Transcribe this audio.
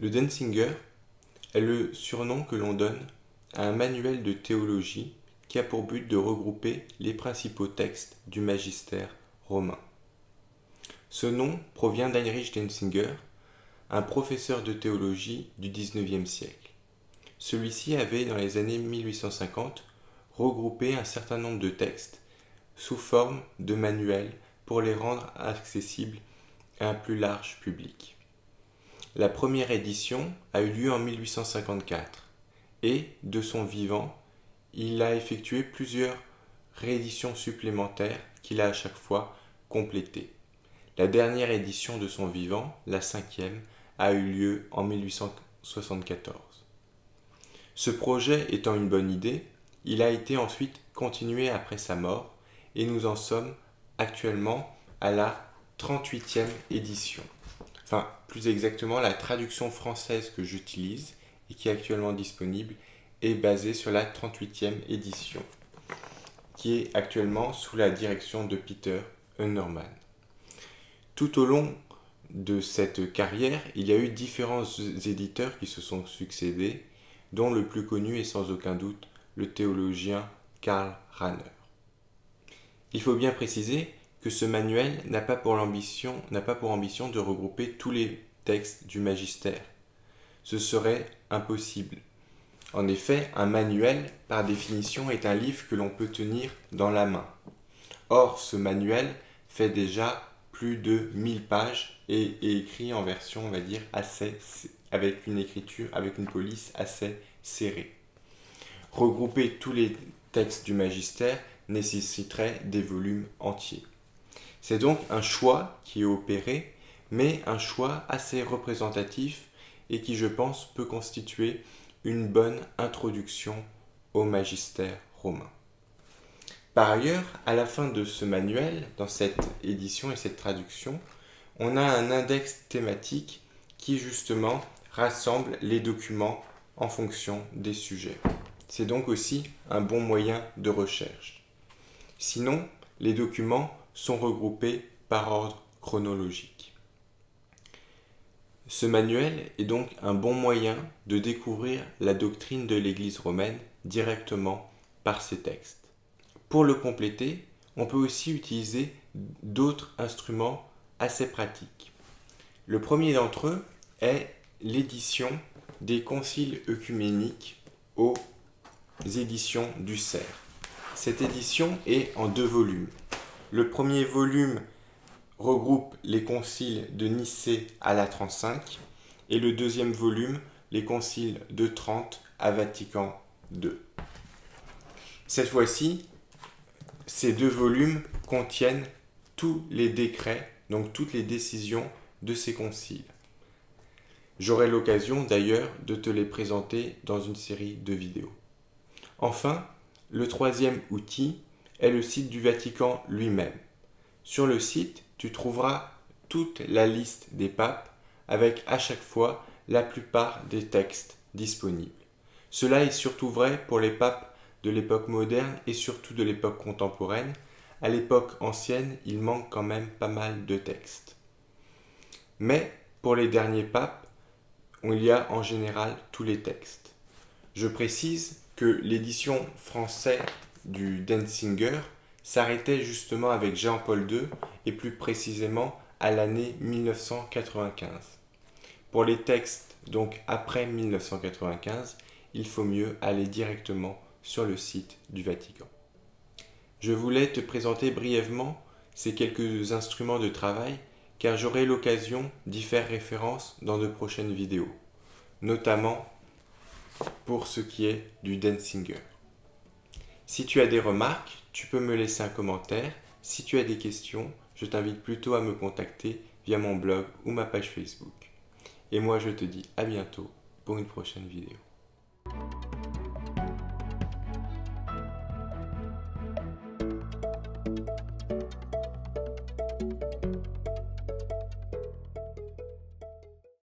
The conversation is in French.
Le Denzinger est le surnom que l'on donne à un manuel de théologie qui a pour but de regrouper les principaux textes du magistère romain. Ce nom provient d'Heinrich Denzinger, un professeur de théologie du XIXe siècle. Celui-ci avait, dans les années 1850, regroupé un certain nombre de textes sous forme de manuels pour les rendre accessibles à un plus large public. La première édition a eu lieu en 1854 et, de son vivant, il a effectué plusieurs rééditions supplémentaires qu'il a à chaque fois complétées. La dernière édition de son vivant, la cinquième, a eu lieu en 1874. Ce projet étant une bonne idée, il a été ensuite continué après sa mort et nous en sommes actuellement à la 38e édition. Enfin, plus exactement, la traduction française que j'utilise et qui est actuellement disponible est basée sur la 38e édition, qui est actuellement sous la direction de Peter Hunnerman. Tout au long de cette carrière, il y a eu différents éditeurs qui se sont succédés, dont le plus connu est sans aucun doute le théologien Karl Rahner. Il faut bien préciser que ce manuel n'a pas pour ambition de regrouper tous les textes du magistère. Ce serait impossible. En effet, un manuel, par définition, est un livre que l'on peut tenir dans la main. Or, ce manuel fait déjà plus de 1000 pages et est écrit en version, on va dire, avec une police assez serrée. Regrouper tous les textes du magistère nécessiterait des volumes entiers. C'est donc un choix qui est opéré, mais un choix assez représentatif et qui, je pense, peut constituer une bonne introduction au magistère romain. Par ailleurs, à la fin de ce manuel, dans cette édition et cette traduction, on a un index thématique qui justement rassemble les documents en fonction des sujets. C'est donc aussi un bon moyen de recherche. Sinon, les documents sont regroupés par ordre chronologique. Ce manuel est donc un bon moyen de découvrir la doctrine de l'Église romaine directement par ces textes. Pour le compléter, on peut aussi utiliser d'autres instruments assez pratiques. Le premier d'entre eux est l'édition des conciles œcuméniques aux éditions du Cerf. Cette édition est en 2 volumes. Le premier volume regroupe les conciles de Nicée à la 35 et le deuxième volume les conciles de Trente à Vatican II. Cette fois-ci, ces 2 volumes contiennent tous les décrets, donc toutes les décisions de ces conciles. J'aurai l'occasion d'ailleurs de te les présenter dans une série de vidéos. Enfin, le troisième outil est le site du Vatican lui-même. Sur le site, tu trouveras toute la liste des papes avec à chaque fois la plupart des textes disponibles. Cela est surtout vrai pour les papes de l'époque moderne et surtout de l'époque contemporaine. À l'époque ancienne, il manque quand même pas mal de textes. Mais pour les derniers papes, il y a en général tous les textes. Je précise que l'édition française du Denzinger s'arrêtait justement avec Jean-Paul II et plus précisément à l'année 1995. Pour les textes donc après 1995, il faut mieux aller directement sur le site du Vatican. Je voulais te présenter brièvement ces quelques instruments de travail car j'aurai l'occasion d'y faire référence dans de prochaines vidéos, notamment pour ce qui est du Denzinger. Si tu as des remarques, tu peux me laisser un commentaire. Si tu as des questions, je t'invite plutôt à me contacter via mon blog ou ma page Facebook. Et moi je te dis à bientôt pour une prochaine vidéo.